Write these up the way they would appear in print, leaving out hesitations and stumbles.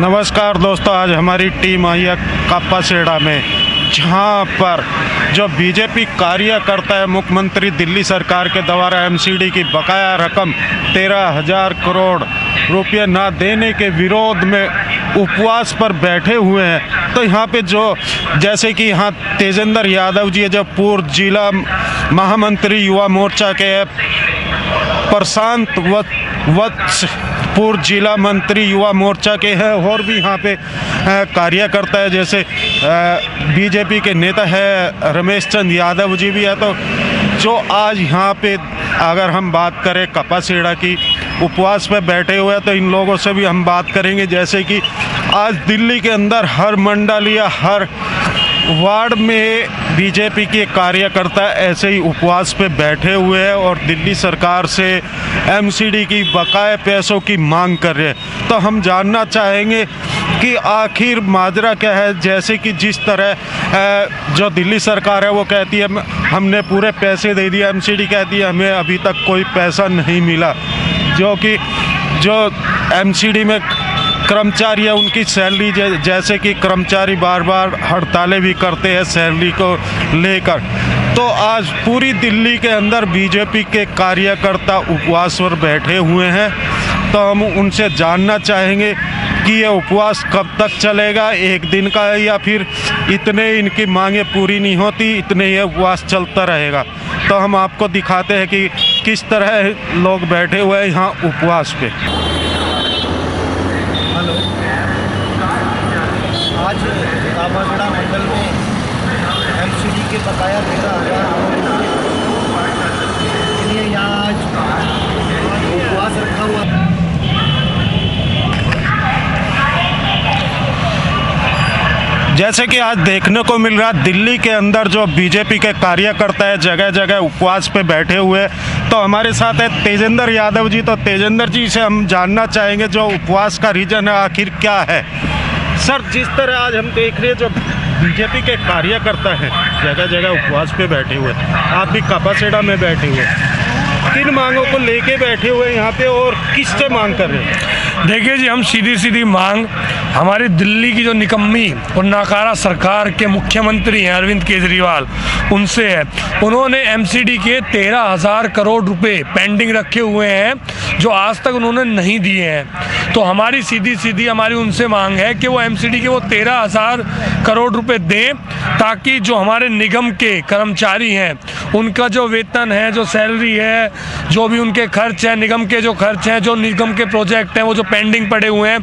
नमस्कार दोस्तों, आज हमारी टीम आई है कापासेड़ा में, जहां पर जो बीजेपी कार्यकर्ता है मुख्यमंत्री दिल्ली सरकार के द्वारा एमसीडी की बकाया रकम 13,000 करोड़ रुपये ना देने के विरोध में उपवास पर बैठे हुए हैं। तो यहाँ पे जो जैसे कि यहाँ तेजेंद्र यादव जी है, जो पूर्व जिला महामंत्री युवा मोर्चा के, प्रशांत वत्स पूर्व जिला मंत्री युवा मोर्चा के हैं, और भी यहाँ पे कार्यकर्ता है, जैसे बीजेपी के नेता है रमेश चंद यादव जी भी है। तो जो आज यहाँ पे अगर हम बात करें कापासेड़ा की, उपवास पे बैठे हुए हैं, तो इन लोगों से भी हम बात करेंगे। जैसे कि आज दिल्ली के अंदर हर मंडल या हर वार्ड में बीजेपी के कार्यकर्ता ऐसे ही उपवास पे बैठे हुए हैं और दिल्ली सरकार से एमसीडी की बकाया पैसों की मांग कर रहे हैं। तो हम जानना चाहेंगे कि आखिर माजरा क्या है। जैसे कि जिस तरह जो दिल्ली सरकार है वो कहती है हमने पूरे पैसे दे दिए, एमसीडी कहती है हमें अभी तक कोई पैसा नहीं मिला, जो एमसीडी में कर्मचारी है उनकी सैलरी, जैसे कि कर्मचारी बार बार हड़तालें भी करते हैं सैलरी को लेकर। तो आज पूरी दिल्ली के अंदर बीजेपी के कार्यकर्ता उपवास पर बैठे हुए हैं। तो हम उनसे जानना चाहेंगे कि ये उपवास कब तक चलेगा, एक दिन का है या फिर इतने इनकी मांगें पूरी नहीं होती इतने ये उपवास चलता रहेगा। तो हम आपको दिखाते हैं कि किस तरह लोग बैठे हुए हैं यहाँ उपवास पे। आज कापासेड़ा मंडल में एमसीडी के बकाया 13,000 के लिए यहाँ आज उपवास रखा हुआ। जैसे कि आज देखने को मिल रहा है दिल्ली के अंदर जो बीजेपी के कार्यकर्ता है जगह जगह उपवास पे बैठे हुए। तो हमारे साथ है तेजेंद्र यादव जी। तो तेजेंद्र जी से हम जानना चाहेंगे जो उपवास का रीजन है आखिर क्या है। सर, जिस तरह आज हम देख रहे हैं जो बीजेपी के कार्यकर्ता हैं जगह जगह उपवास पे बैठे हुए, आप भी कापासेड़ा में बैठे हुए, किन मांगों को लेके बैठे हुए यहाँ पे और किससे मांग कर रहे हैं? देखिए जी, हम सीधी मांग हमारी दिल्ली की जो निकम्मी और नाकारा सरकार के मुख्यमंत्री हैं अरविंद केजरीवाल, उनसे है। उन्होंने एमसीडी के 13,000 करोड़ रुपए पेंडिंग रखे हुए हैं जो आज तक उन्होंने नहीं दिए हैं। तो हमारी सीधी हमारी उनसे मांग है कि वो एमसीडी के वो 13,000 करोड़ रुपए दें, ताकि जो हमारे निगम के कर्मचारी हैं उनका जो वेतन है, जो सैलरी है, जो भी उनके खर्च हैं, निगम के जो खर्च हैं, जो निगम के प्रोजेक्ट हैं, वो जो पेंडिंग पड़े हुए हैं,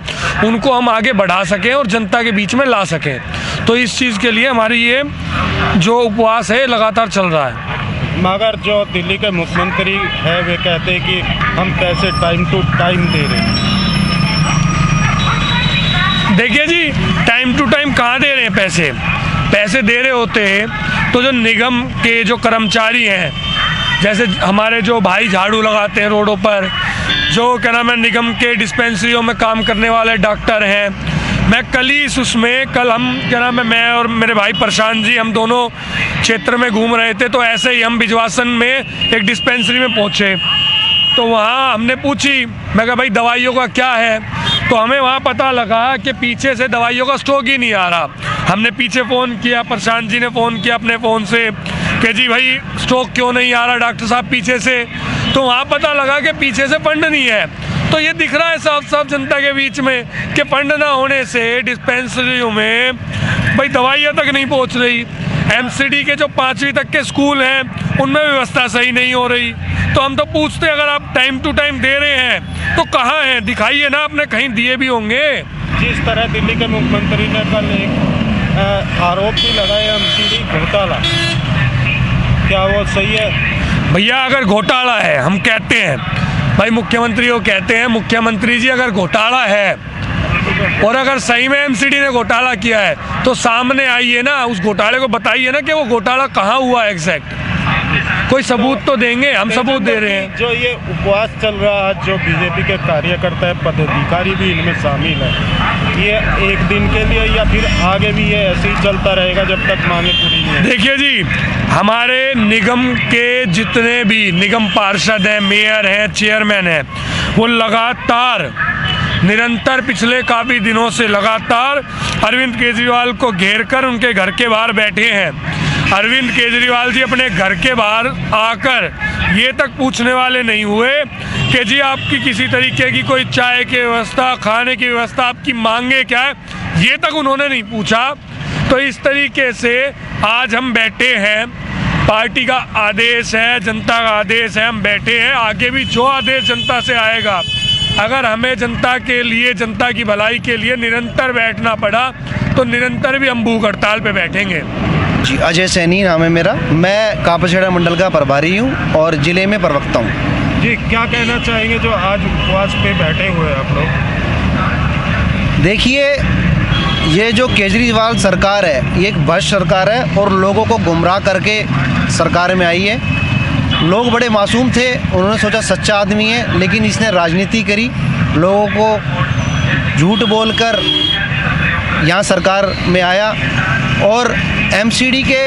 उनको हम आगे बढ़ा सकें और जनता के बीच में ला सकें। तो इस चीज़ के लिए हमारी ये जो उपवास है लगातार चल रहा है। मगर जो दिल्ली के मुख्यमंत्री है वे कहते हैं कि हम पैसे टाइम टू टाइम दे रहे हैं। देखिए जी, टाइम टू टाइम कहाँ दे रहे हैं पैसे दे रहे होते हैं तो जो निगम के जो कर्मचारी हैं, जैसे हमारे जो भाई झाड़ू लगाते हैं रोडों पर, जो क्या नाम है निगम के डिस्पेंसरियों में काम करने वाले डॉक्टर हैं, मैं कल हम क्या नाम है मैं और मेरे भाई प्रशांत जी हम दोनों क्षेत्र में घूम रहे थे। तो ऐसे ही हम बिजवासन में एक डिस्पेंसरी में पहुँचे। तो वहाँ हमने पूछी, मैं कहा भाई दवाइयों का क्या है, तो हमें वहाँ पता लगा कि पीछे से दवाइयों का स्टॉक ही नहीं आ रहा। हमने पीछे फ़ोन किया, प्रशांत जी ने फ़ोन किया अपने फ़ोन से कि जी भाई स्टॉक क्यों नहीं आ रहा डॉक्टर साहब पीछे से। तो वहाँ पता लगा कि पीछे से फंड नहीं है। तो ये दिख रहा है साफ जनता के बीच में कि फंड ना होने से डिस्पेंसरियों में भाई दवाइयाँ तक नहीं पहुँच रही। एमसीडी के जो 5वीं तक के स्कूल हैं उनमें व्यवस्था सही नहीं हो रही। तो हम तो पूछते अगर आप टाइम टू टाइम दे रहे हैं तो कहाँ हैं, दिखाइए ना, आपने कहीं दिए भी होंगे। जिस तरह दिल्ली के मुख्यमंत्री ने कल एक आरोप भी लगाया एमसीडी घोटाला, क्या वो सही है? भैया अगर घोटाला है, हम कहते हैं भाई मुख्यमंत्री को कहते हैं मुख्यमंत्री जी अगर घोटाला है और अगर सही में एमसीडी ने घोटाला किया है तो सामने आइए ना, उस घोटाले को बताइए ना कि वो घोटाला कहाँ हुआ एग्जैक्ट, कोई सबूत तो देंगे। हम सबूत दे रहे हैं। जो ये उपवास चल रहा है, जो बीजेपी के कार्यकर्ता है, पदाधिकारी भी इनमें शामिल है, ये एक दिन के लिए या फिर आगे भी ये ऐसे ही चलता रहेगा जब तक मांगे पूरी नहीं है? देखिए जी, हमारे निगम के जितने भी निगम पार्षद हैं, मेयर हैं, चेयरमैन हैं, वो लगातार निरंतर पिछले काफ़ी दिनों से लगातार अरविंद केजरीवाल को घेरकर उनके घर के बाहर बैठे हैं। अरविंद केजरीवाल जी अपने घर के बाहर आकर ये तक पूछने वाले नहीं हुए कि जी आपकी किसी तरीके की कोई चाय की व्यवस्था, खाने की व्यवस्था, आपकी मांगे क्या है, ये तक उन्होंने नहीं पूछा। तो इस तरीके से आज हम बैठे हैं, पार्टी का आदेश है, जनता का आदेश है, हम बैठे हैं। आगे भी जो आदेश जनता से आएगा, अगर हमें जनता के लिए, जनता की भलाई के लिए निरंतर बैठना पड़ा तो निरंतर भी हम भूख हड़ताल पे बैठेंगे। जी, अजय सैनी नाम है मेरा। मैं कापछड़ा मंडल का प्रभारी हूँ और ज़िले में प्रवक्ता हूँ। जी, क्या कहना चाहेंगे जो आज उपवास पे बैठे हुए हैं आप लोग? देखिए, ये जो केजरीवाल सरकार है, ये एक भ्रष्ट सरकार है और लोगों को गुमराह करके सरकार में आई है। लोग बड़े मासूम थे, उन्होंने सोचा सच्चा आदमी है, लेकिन इसने राजनीति करी, लोगों को झूठ बोलकर यहाँ सरकार में आया। और एमसीडी के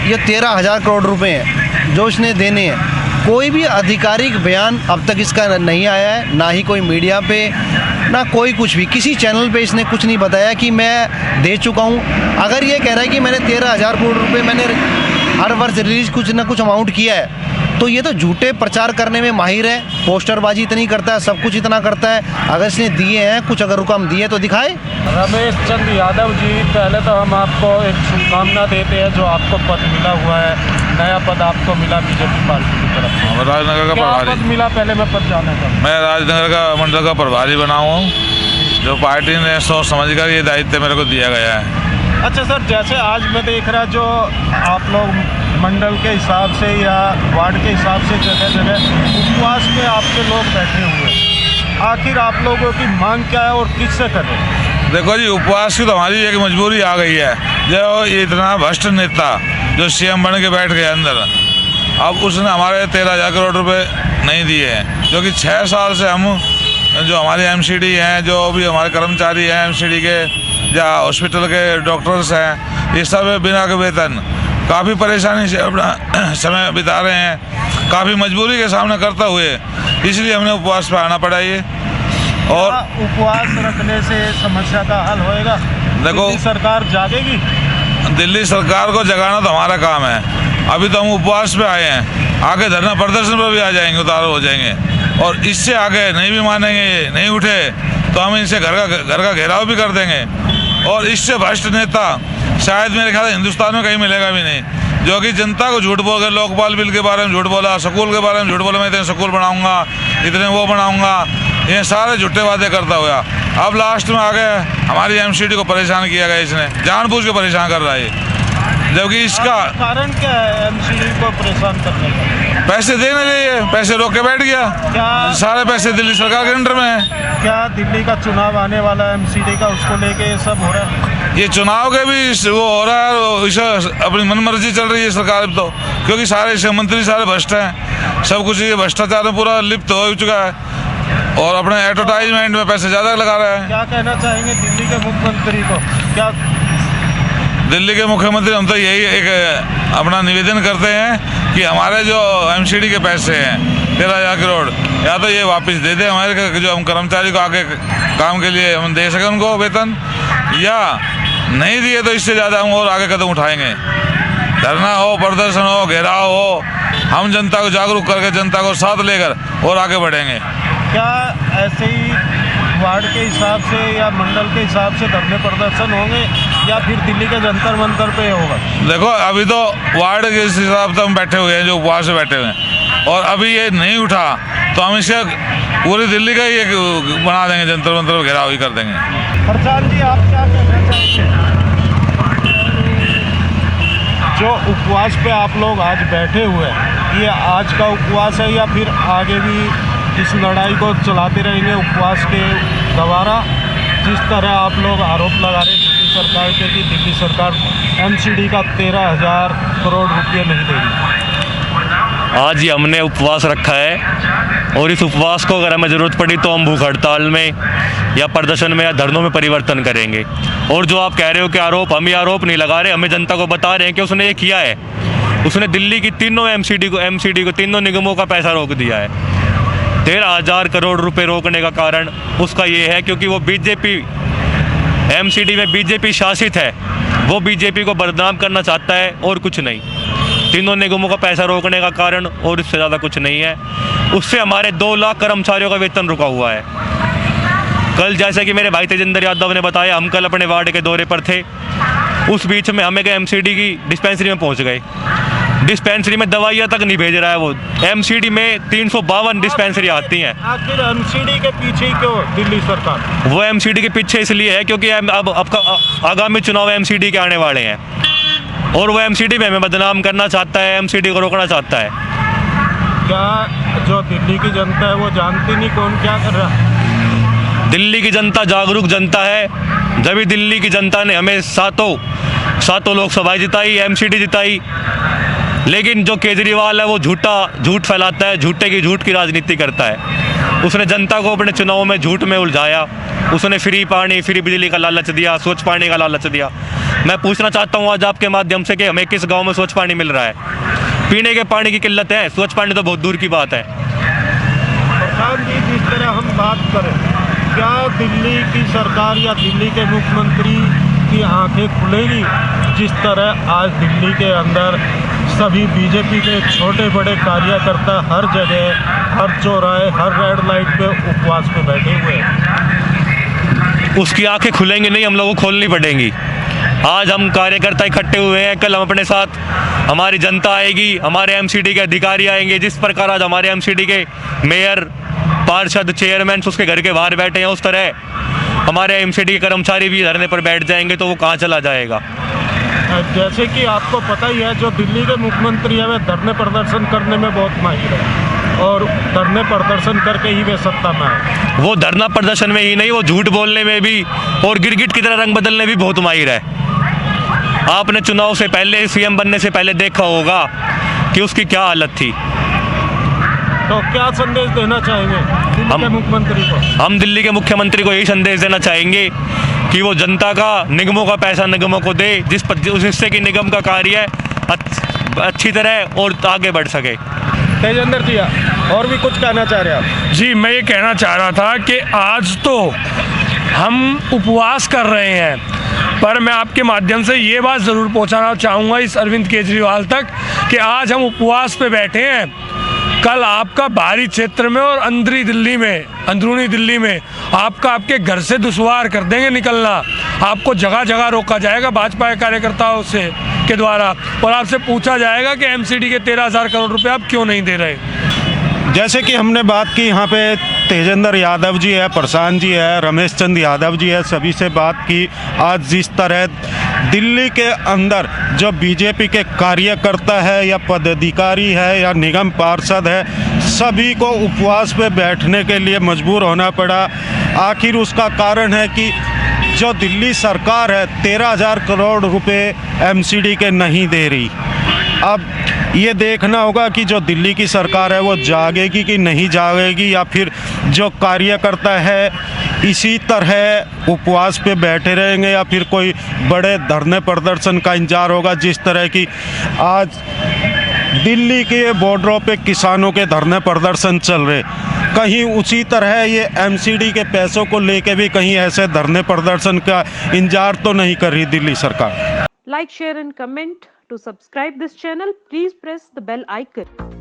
ये 13,000 करोड़ रुपए हैं जो इसने देने हैं। कोई भी आधिकारिक बयान अब तक इसका नहीं आया है, ना ही कोई मीडिया पे, ना कोई कुछ भी, किसी चैनल पे इसने कुछ नहीं बताया कि मैं दे चुका हूँ। अगर ये कह रहा है कि मैंने 13,000 करोड़ रुपए मैंने हर वर्ष रिलीज कुछ ना कुछ अमाउंट किया है, तो ये तो झूठे प्रचार करने में माहिर है। पोस्टरबाजी इतनी करता है, सब कुछ इतना करता है। अगर इसने दिए हैं कुछ, अगर रकम दिए तो दिखाए। रमेश चंद यादव जी, पहले तो हम आपको एक शुभकामना देते हैं जो आपको पद मिला हुआ है, नया पद आपको मिला बीजेपी पार्टी की तरफ से। राजनगर का क्या प्रभारी पद मिला, पहले मैं पद जानना चाहूँ। मैं राजनगर का मंडल का प्रभारी बना हुआ हूँ, जो पार्टी ने सोच समझ कर ये दायित्व मेरे को दिया गया है। अच्छा सर, जैसे आज मैं देख रहा जो आप लोग मंडल के हिसाब से या वार्ड के हिसाब से जगह जगह उपवास पे आपके लोग बैठे हुए हैं, आखिर आप लोगों की मांग क्या है और किससे करें? देखो जी, उपवास की तो हमारी एक मजबूरी आ गई है। जो ये इतना भ्रष्ट नेता जो सीएम बन के बैठ गया अंदर, अब उसने हमारे 13,000 करोड़ रुपए नहीं दिए हैं, जो कि 6 साल से हम जो हमारे एमसीडी हैं, जो भी हमारे कर्मचारी हैं एमसीडी के या हॉस्पिटल के डॉक्टर्स हैं, ये सब बिना के वेतन काफ़ी परेशानी से अपना समय बिता रहे हैं, काफ़ी मजबूरी के सामने करते हुए, इसलिए हमने उपवास पे आना पड़ा ये। और उपवास रखने से समस्या का हल होएगा? देखो, दिल्ली सरकार जागेगी? दिल्ली सरकार को जगाना तो हमारा काम है। अभी तो हम उपवास पे आए हैं, आगे धरना प्रदर्शन पर भी आ जाएंगे, उतार हो जाएंगे। और इससे आगे नहीं भी मानेंगे, नहीं उठे तो हम इनसे घर का घेराव भी कर देंगे। और इससे भ्रष्ट नेता शायद मेरे ख्याल हिंदुस्तान में कहीं मिलेगा भी नहीं, जो कि जनता को झूठ बोल कर, लोकपाल बिल के बारे में झूठ बोला, स्कूल के बारे में झूठ बोला, मैं इतने स्कूल बनाऊंगा, इतने वो बनाऊंगा, ये सारे झूठे वादे करता हुआ अब लास्ट में आ गए हमारी एमसीडी को परेशान किया गया। इसने जानबूझ के परेशान कर रहा है, जबकि इसका कारण क्या है एमसीडी को परेशान करने का? पैसे देने लिए पैसे रोक के बैठ गया। क्या सारे पैसे दिल्ली सरकार के अंडर में है। क्या दिल्ली का चुनाव आने वाला है एमसीडी का, उसको लेके ये सब हो रहा है? ये चुनाव के भी वो हो रहा है, इसे अपनी मनमर्जी चल रही है सरकार तो, क्योंकि सारे मंत्री सारे भ्रष्ट हैं, सब कुछ ये भ्रष्टाचार में पूरा लिप्त हो चुका है और अपने एडवर्टाइजमेंट में पैसे ज़्यादा लगा रहा है। क्या कहना चाहेंगे दिल्ली के मुख्यमंत्री को? क्या दिल्ली के मुख्यमंत्री, हम तो यही एक अपना निवेदन करते हैं कि हमारे जो एमसीडी के पैसे हैं 13,000 करोड़, या तो ये वापस दे दे हमारे, जो हम कर्मचारी को आगे काम के लिए हम दे सकें उनको वेतन, या नहीं दिए तो इससे ज़्यादा हम और आगे कदम उठाएंगे। धरना हो, प्रदर्शन हो, घेराव हो, हम जनता को जागरूक करके, जनता को साथ लेकर और आगे बढ़ेंगे। क्या ऐसे ही वार्ड के हिसाब से या मंडल के हिसाब से धरने प्रदर्शन होंगे या फिर दिल्ली के जंतर मंतर पे होगा? देखो, अभी तो वार्ड के हिसाब से हम बैठे हुए हैं, जो उपवास से बैठे हुए हैं, और अभी ये नहीं उठा तो हम इसका पूरी दिल्ली का ही एक बना देंगे, जंतर मंतर घेराव ही कर देंगे। प्रशांत जी, आप क्या कहना चाहेंगे? जो उपवास पे आप लोग आज बैठे हुए हैं, ये आज का उपवास है या फिर आगे भी इस लड़ाई को चलाते रहेंगे उपवास के द्वारा? जिस तरह आप लोग आरोप लगा रहे हैं दिल्ली सरकार के कि दिल्ली सरकार एमसीडी का 13,000 करोड़ रुपये नहीं देगी। आज ही हमने उपवास रखा है और इस उपवास को अगर हमें ज़रूरत पड़ी तो हम भूख हड़ताल में या प्रदर्शन में या धरनों में परिवर्तन करेंगे। और जो आप कह रहे हो कि आरोप, हम ये आरोप नहीं लगा रहे, हमें जनता को बता रहे हैं कि उसने ये किया है। उसने दिल्ली की तीनों एमसीडी को तीनों निगमों का पैसा रोक दिया है। 13,000 करोड़ रुपए रोकने का कारण उसका ये है क्योंकि वो बीजेपी एमसीडी में बीजेपी शासित है, वो बीजेपी को बदनाम करना चाहता है और कुछ नहीं। तीनों निगमों का पैसा रोकने का कारण और इससे ज़्यादा कुछ नहीं है। उससे हमारे 2 लाख कर्मचारियों का वेतन रुका हुआ है। कल जैसे कि मेरे भाई तेजेंद्र यादव ने बताया, हम कल अपने वार्ड के दौरे पर थे, उस बीच में हमें एमसीडी की डिस्पेंसरी में पहुंच गए। डिस्पेंसरी में दवाइयाँ तक नहीं भेज रहा है वो। एमसीडी में 352 डिस्पेंसरी आती हैं। आखिर एमसीडी के पीछे ही क्यों दिल्ली सरकार? वो एमसीडी के पीछे इसलिए है क्योंकि अब आपका आगामी चुनाव एमसीडी के आने वाले हैं और वो एमसीडी में हमें बदनाम करना चाहता है, एमसीडी को रोकना चाहता है। क्या जो दिल्ली की जनता है वो जानती नहीं कौन क्या कर रहा है? दिल्ली की जनता जागरूक जनता है। जब भी दिल्ली की जनता ने हमें सातों लोकसभाएं जिताई, एमसीडी जिताई, लेकिन जो केजरीवाल है वो झूठ फैलाता है, झूठ की राजनीति करता है। उसने जनता को अपने चुनाव में झूठ में उलझाया। उसने फ्री पानी, फ्री बिजली का लालच दिया, स्वच्छ पानी का लालच दिया। मैं पूछना चाहता हूँ आज आपके माध्यम से कि हमें किस गांव में स्वच्छ पानी मिल रहा है? पीने के पानी की किल्लत है, स्वच्छ पानी तो बहुत दूर की बात है। प्रधान जी, जिस तरह हम बात करें, क्या दिल्ली की सरकार या दिल्ली के मुख्यमंत्री की आंखें खुलेगी जिस तरह आज दिल्ली के अंदर सभी बीजेपी के छोटे बड़े कार्यकर्ता हर जगह, हर चौराहे, हर रेड लाइट पे उपवास पे बैठे हुए हैं? उसकी आंखें खुलेंगी नहीं, हम लोगों को खोलनी पड़ेंगी। आज हम कार्यकर्ता इकट्ठे हुए हैं, कल हम अपने साथ हमारी जनता आएगी, हमारे एमसीडी के अधिकारी आएंगे। जिस प्रकार आज हमारे एमसीडी के मेयर, पार्षद, चेयरमैन उसके घर के बाहर बैठे हैं, उस तरह हमारे एमसीडी के कर्मचारी भी धरने पर बैठ जाएंगे तो वो कहाँ चला जाएगा? जैसे कि आपको पता ही है, जो दिल्ली के मुख्यमंत्री है वे धरने प्रदर्शन करने में बहुत माहिर है और धरने प्रदर्शन करके ही वे सत्ता में है। वो धरना प्रदर्शन में ही नहीं, वो झूठ बोलने में भी और गिरगिट की तरह रंग बदलने भी बहुत माहिर है। आपने चुनाव से पहले, सीएम बनने से पहले देखा होगा कि उसकी क्या हालत थी। तो क्या संदेश देना चाहेंगे दिल्ली के मुख्यमंत्री को? हम दिल्ली के मुख्यमंत्री को यही संदेश देना चाहेंगे कि वो जनता का, निगमों का पैसा निगमों को दे, जिससे कि निगम का कार्य अच्छी तरह और आगे बढ़ सके। तेजेंद्र जी, और भी कुछ कहना चाह रहे हैं आप? जी, मैं ये कहना चाह रहा था कि आज तो हम उपवास कर रहे हैं, पर मैं आपके माध्यम से ये बात ज़रूर पहुंचाना चाहूँगा इस अरविंद केजरीवाल तक कि आज हम उपवास पे बैठे हैं, कल आपका बाहरी क्षेत्र में और अंदरूनी दिल्ली में आपके घर से दुश्वार कर देंगे निकलना। आपको जगह जगह रोका जाएगा भाजपा कार्यकर्ताओं से के द्वारा और आपसे पूछा जाएगा कि एमसीडी के 13,000 करोड़ रुपए आप क्यों नहीं दे रहे। जैसे कि हमने बात की, यहाँ पे तेजेंद्र यादव जी है, प्रशांत जी है, रमेश चंद यादव जी है, सभी से बात की। आज जिस तरह दिल्ली के अंदर जो बीजेपी के कार्यकर्ता है या पदाधिकारी है या निगम पार्षद है, सभी को उपवास पे बैठने के लिए मजबूर होना पड़ा। आखिर उसका कारण है कि जो दिल्ली सरकार है 13,000 करोड़ रुपए एमसीडी के नहीं दे रही। अब ये देखना होगा कि जो दिल्ली की सरकार है वो जागेगी कि नहीं जागेगी, या फिर जो कार्यकर्ता है इसी तरह उपवास पे बैठे रहेंगे, या फिर कोई बड़े धरने प्रदर्शन का इंतजार होगा। जिस तरह की आज दिल्ली के बॉर्डरों पे किसानों के धरने प्रदर्शन चल रहे, कहीं उसी तरह ये एमसीडी के पैसों को लेके भी कहीं ऐसे धरने प्रदर्शन का इंतजार तो नहीं कर रही दिल्ली सरकार। Like, share and comment. To subscribe this channel, please press the bell icon.